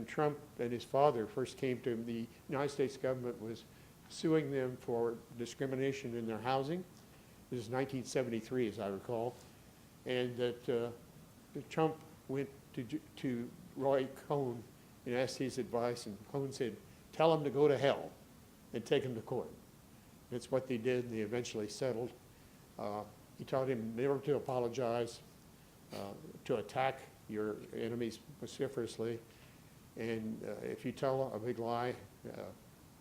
Trump and his father first came to him, the United States government was suing them for discrimination in their housing. This is 1973, as I recall. And that Trump went to Roy Cohn and asked his advice, and Cohn said, tell him to go to hell and take him to court. That's what they did, and they eventually settled. He taught him never to apologize, to attack your enemies vociferously, and if you tell a big lie,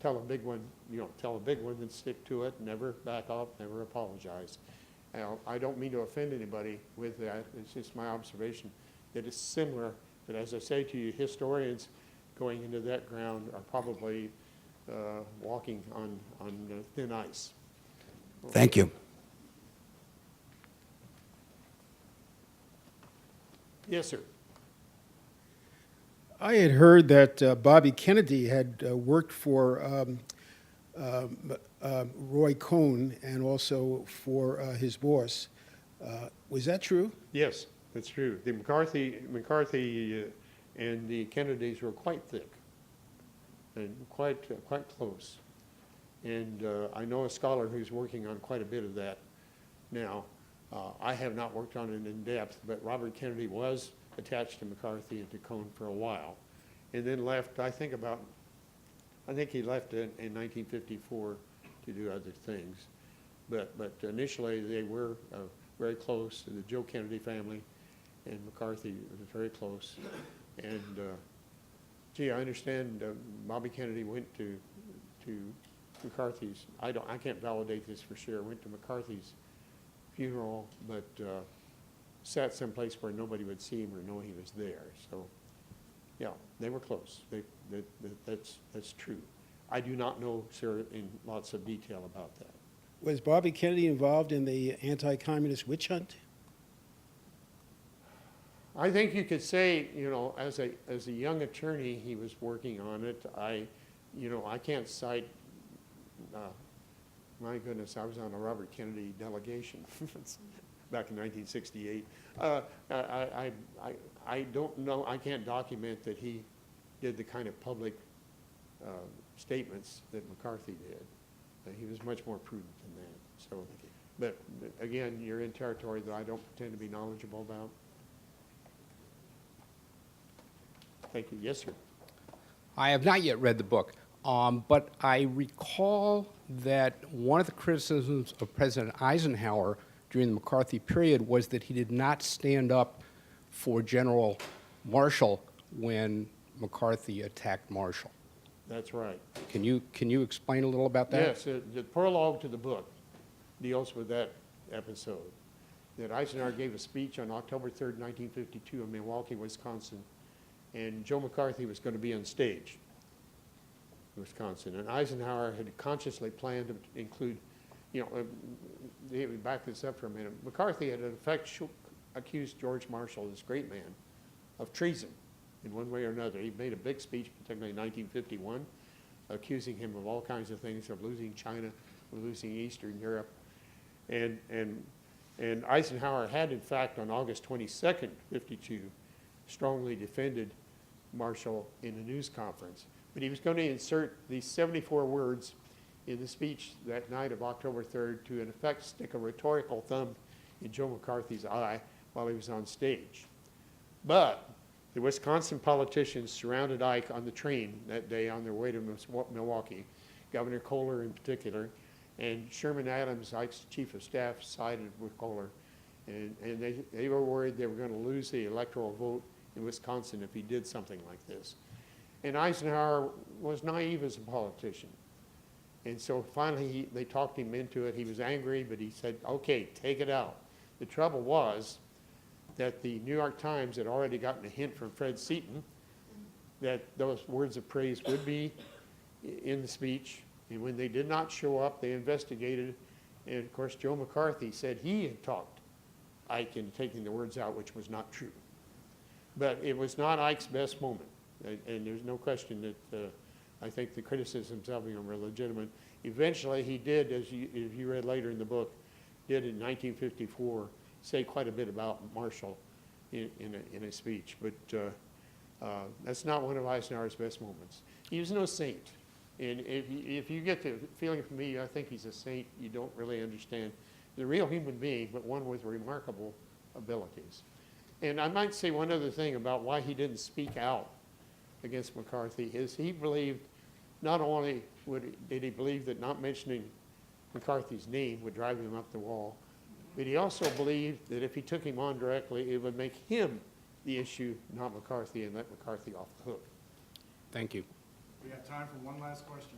tell a big one, tell a big one and stick to it, never back off, never apologize. Now, I don't mean to offend anybody with that, it's just my observation that it's similar, but as I say to you, historians going into that ground are probably walking on thin ice. Thank you. Yes, sir. I had heard that Bobby Kennedy had worked for Roy Cohn and also for his boss. Was that true? Yes, that's true. The McCarthy and the Kennedys were quite thick and quite close. And I know a scholar who's working on quite a bit of that now. I have not worked on it in depth, but Robert Kennedy was attached to McCarthy and to Cohn for a while, and then left, I think he left in 1954 to do other things. But initially they were very close. The Joe Kennedy family and McCarthy was very close. And I understand Bobby Kennedy went to McCarthy's, I can't validate this for sure, went to McCarthy's funeral, but sat someplace where nobody would see him or know he was there. So, yeah, they were close. That's true. I do not know, sir, in lots of detail about that. Was Bobby Kennedy involved in the anti-communist witch hunt? I think you could say, as a young attorney, he was working on it. I can't cite. My goodness, I was on a Robert Kennedy delegation back in 1968. I don't know. I can't document that he did the kind of public statements that McCarthy did. He was much more prudent than that. So, but again, you're in territory that I don't pretend to be knowledgeable about. Thank you. Yes, sir. I have not yet read the book, but I recall that one of the criticisms of President Eisenhower during the McCarthy period was that he did not stand up for General Marshall when McCarthy attacked Marshall. That's right. Can you explain a little about that? Yes, the prologue to the book deals with that episode. That Eisenhower gave a speech on October 3rd, 1952 in Milwaukee, Wisconsin, and Joe McCarthy was going to be on stage in Wisconsin. And Eisenhower had consciously planned to include, let me back this up for a minute. McCarthy had in effect accused George Marshall, this great man, of treason in one way or another. He made a big speech, particularly in 1951, accusing him of all kinds of things, of losing China, of losing Eastern Europe. And Eisenhower had, in fact, on August 22nd, 52, strongly defended Marshall in a news conference. But he was going to insert these 74 words in the speech that night of October 3rd to, in effect, stick a rhetorical thumb in Joe McCarthy's eye while he was on stage. But The Wisconsin politicians surrounded Ike on the train that day on their way to Milwaukee, Governor Kohler in particular, and Sherman Adams, Ike's chief of staff, sided with Kohler. And they were worried they were going to lose the electoral vote in Wisconsin if he did something like this. And Eisenhower was naive as a politician. And so finally, they talked him into it. He was angry, but he said, okay, take it out. The trouble was that the New York Times had already gotten a hint from Fred Seaton that those words of praise would be in the speech. And when they did not show up, they investigated. And of course, Joe McCarthy said he had talked Ike into taking the words out, which was not true. But it was not Ike's best moment. And there's no question that I think the criticisms of him are legitimate. Eventually, he did, as you read later in the book, did in 1954 say quite a bit about Marshall in a speech. But that's not one of Eisenhower's best moments. He was no saint. And if you get the feeling from me, I think he's a saint, you don't really understand. He's a real human being, but one with remarkable abilities. And I might say one other thing about why he didn't speak out against McCarthy is he believed not only did he believe that not mentioning McCarthy's name would drive him up the wall, but he also believed that if he took him on directly, it would make him the issue, not McCarthy, and let McCarthy off the hook. Thank you. We have time for one last question.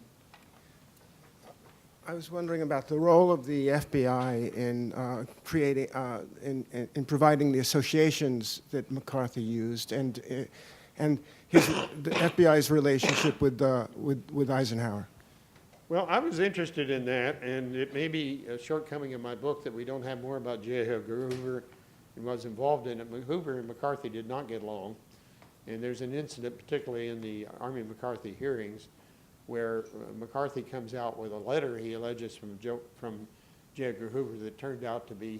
I was wondering about the role of the FBI in creating, in providing the associations that McCarthy used, and the FBI's relationship with Eisenhower. Well, I was interested in that, and it may be a shortcoming in my book that we don't have more about J. Edgar Hoover and was involved in it. Hoover and McCarthy did not get along, and there's an incident, particularly in the Army McCarthy hearings, where McCarthy comes out with a letter he alleges from J. Edgar Hoover that turned out to be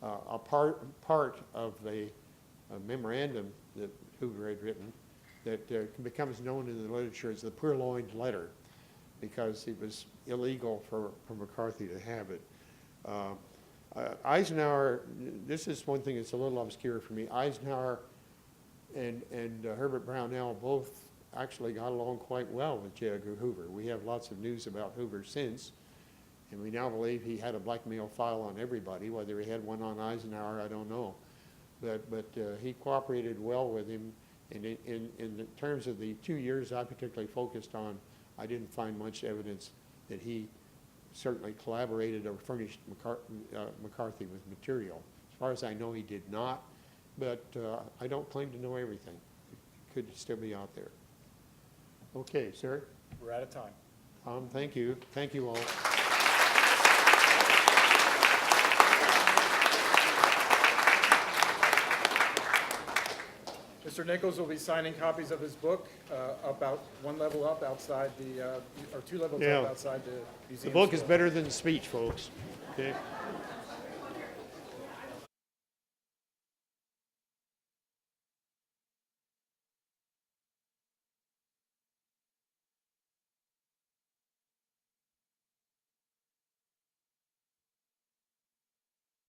a part of a memorandum that Hoover had written that becomes known in the literature as the Purloined Letter, because it was illegal for McCarthy to have it. Eisenhower, this is one thing that's a little obscure for me. Eisenhower and Herbert Brownell both actually got along quite well with J. Edgar Hoover. We have lots of news about Hoover since, and we now believe he had a blackmail file on everybody. Whether he had one on Eisenhower, I don't know. But he cooperated well with him, and in terms of the 2 years I particularly focused on, I didn't find much evidence that he certainly collaborated or furnished McCarthy with material. As far as I know, he did not, but I don't claim to know everything. It could still be out there. Okay, sir. We're out of time. Thank you. Thank you all. Mr. Nichols will be signing copies of his book about one level up outside the, or two levels up outside the museum. The book is store. better than the speech, folks. Okay.